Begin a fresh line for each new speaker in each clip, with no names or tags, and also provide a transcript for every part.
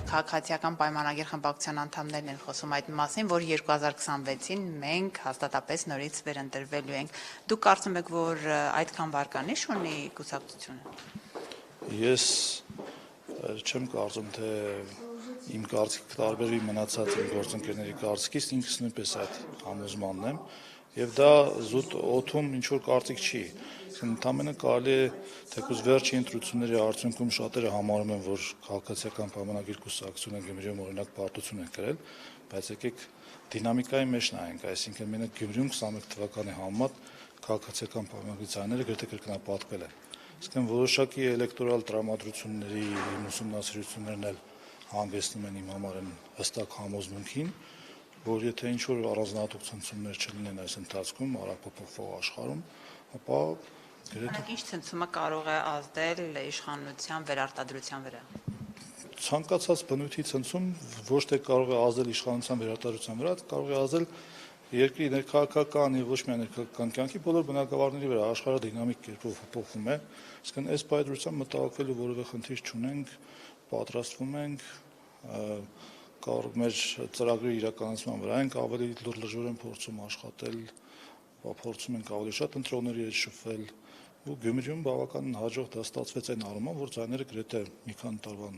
քաղաքացիական պայմանագիր խմբակցության անդամներն են խոսում այդ մասին, որ 2026-ին մենք հաստատապես նորից վերընտրվելու ենք։ Դուք կարծում եք, որ այդքան վարկանիշ ունի կուսակցությունը։
Ես չեմ կարծում, թե իմ կարծիքը տարբերվի մնացած իմ գործընկերների կարծիքից, ինքս նույնպես այդ համոզմանն եմ, եւ դա զուտ օդում ինչ որ կարծիք չի։ Ընդամենը կարելի է թեկուզ վերջի ընտրությունների արդյունքում շատերը համարում են, որ քաղաքացիական պայմանագիր կուսակցությունը Գյումրիում օրինակ պարտություն է կրել, բայց եկեք դինամիկայի մեջ նայենք, այսինքն մենակ Գյումրիում 21 թվականի համեմատ քաղաքացիական պայմանագրի ձայները գրեթե կրկնապատկվել են։ Իսկ որոշակի էլեկտորալ տրամադրությունների ուսումնասիրություններն էլ հանգեցնում են իմ համար են հստակ համոզմունքին, որ եթե ինչ որ առանձնահատուկ ցնցումներ չլինեն այս ընթացքում արագ փոփոխվող աշխարհում, ապա
Իսկ ինչ ցնցումը կարող է ազդել իշխանության վերարտադրության վրա։
Ցանկացած բնույթի ցնցում ոչ թե կարող է ազդել իշխանության վերարտադրության վրա, կարող է ազդել երկրի ներքաղաքական եւ ոչ միայն ներքաղաքական կյանքի բոլոր բնակավարների վրա, աշխարհը դինամիկ կերպով փոփոխվում է, իսկ այս պայծրությամբ մտահոգվելու որևէ խնդիր չունենք, պատրաստվում ենք, կարող մեր ծրագրի իրականացման վրա ենք ավելի լրջորեն փորձում աշխատել, փորձում ենք ավելի շատ ընտրողների հետ շփվել, ու Գյումրիում բավական հաջող դա ստացվեց այն առումով, որ ձայները գրեթե մի քանի տարվա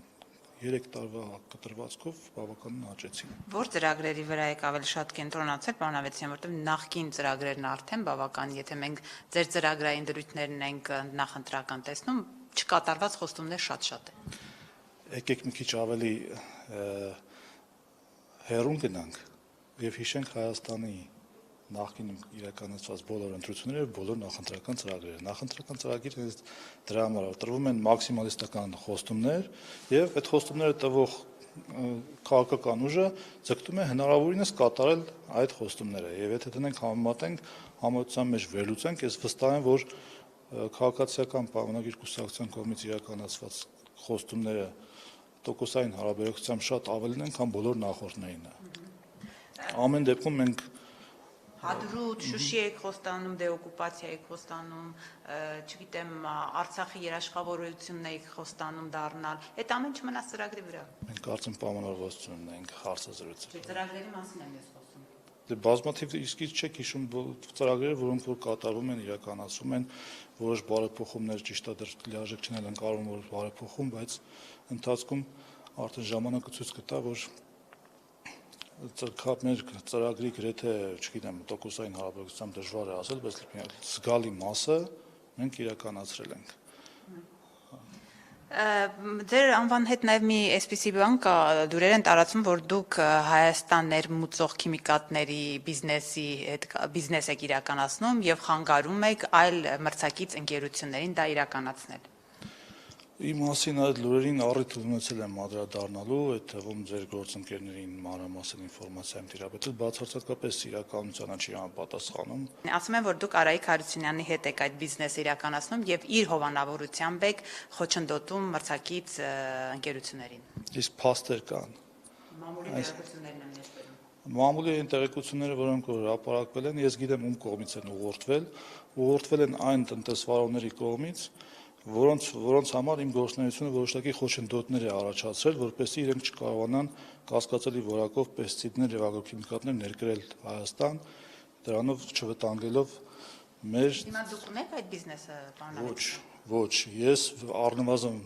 3 տարվա կտրվածքով բավականին աճեցին։
Որ ծրագրերի վրա եք ավելի շատ կենտրոնացել, պարոն Ավետիսյան, որտեղ նախկին ծրագրերն արդեն բավական, եթե մենք ձեր ծրագրային դրույթներն ենք նախընտրական տեսնում, չկատարված խոստումներ շատ են։
Եկեք մի քիչ ավելի հեռուն գնանք եւ հիշենք Հայաստանի նախկինում իրականացված բոլոր ընտրությունները, բոլոր նախընտրական ծրագրերը։ Նախընտրական ծրագիրը դրա համար տրվում են մաքսիմալիստական խոստումներ եւ այդ խոստումները տվող քաղաքական ուժը ձգտում է հնարավորինս կատարել այդ խոստումները եւ եթե դնենք համեմատենք համոզության մեջ վերլուծենք, ես վստահ եմ, որ քաղաքացիական պայմանագիր կուսակցության կողմից իրականացված խոստումները տոկոսային հարաբերակցությամբ շատ ավելին են, քան բոլոր նախորդներինը։ Ամեն դեպքում մենք
Հադրութ, Շուշի եք խոստանում, դեօկուպացիա եք խոստանում, չգիտեմ, Արցախի երաշխավորությունն եք խոստանում դառնալ, այդ ամեն չմնաց ծրագրի վրա։
Մենք կարծեմ պայմանավորվածություն ունենք հարցազրույցը։
Ծրագրերի մասին եմ ես խոսում։
Բազմաթիվ իսկ չեք հիշում ծրագրերը, որոնք որ կատարվում են, իրականացվում են, որոշ բարեփոխումներ ճիշտ է դեռ լիարժեք չեն ընկալվում, որ բարեփոխում, բայց ընթացքում արդեն ժամանակը ցույց կտա, որ մեր ծրագրի գրեթե, չգիտեմ, տոկոսային հարաբերակցությամբ դժվար է ասել, բայց զգալի մասը մենք իրականացրել ենք։
Ձեր անվան հետ նաև մի այսպիսի բան կա, դուրեր են տարածում, որ դուք Հայաստան ներմուծող քիմիկատների բիզնես եք իրականացնում եւ խանգարում եք այլ մրցակից ընկերություններին դա իրականացնել։
Իմ մասին այդ լուրերին առիթ ունեցել եմ անդրադառնալու, այդ թվում ձեր գործընկերներին մանրամասն ինֆորմացիա եմ տիրապետել, բացարձակապես իրականությանը չի համապատասխանում։
Ասում են, որ դուք Արայիկ Հարությունյանի հետ եք այդ բիզնեսը իրականացնում եւ իր հովանավորությամբ եք խոչընդոտում մրցակից ընկերություններին։
Իսկ փաստեր կան։
Մամուլի տեղեկություններն են ներկայացնում։
Մամուլի տեղեկությունները, որոնք որ հրապարակվել են, ես գիտեմ ում կողմից են ուղղորդվել են այն տնտեսվարողների կողմից, որոնց համար իմ գործունեությունը որոշակի խոչընդոտներ է առաջացրել, որպեսզի իրենք չկարողանան կասկածելի որակով պեստիցիդներ եւ ագրոքիմիկատներ ներկրել Հայաստան, դրանով չվտանգելով մեր
Հիմա դուք ունեք այդ բիզնեսը, պարոն Ավետիսյան։
Ոչ, ես առնվազն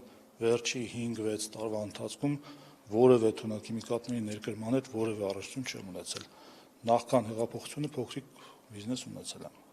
վերջի 5-6 տարվա ընթացքում որևէ թունաքիմիկատների ներկրման հետ որևէ առնչություն չեմ ունեցել։ Նախքան հեղափոխությունը փոքրիկ բիզնես ունեցել եմ։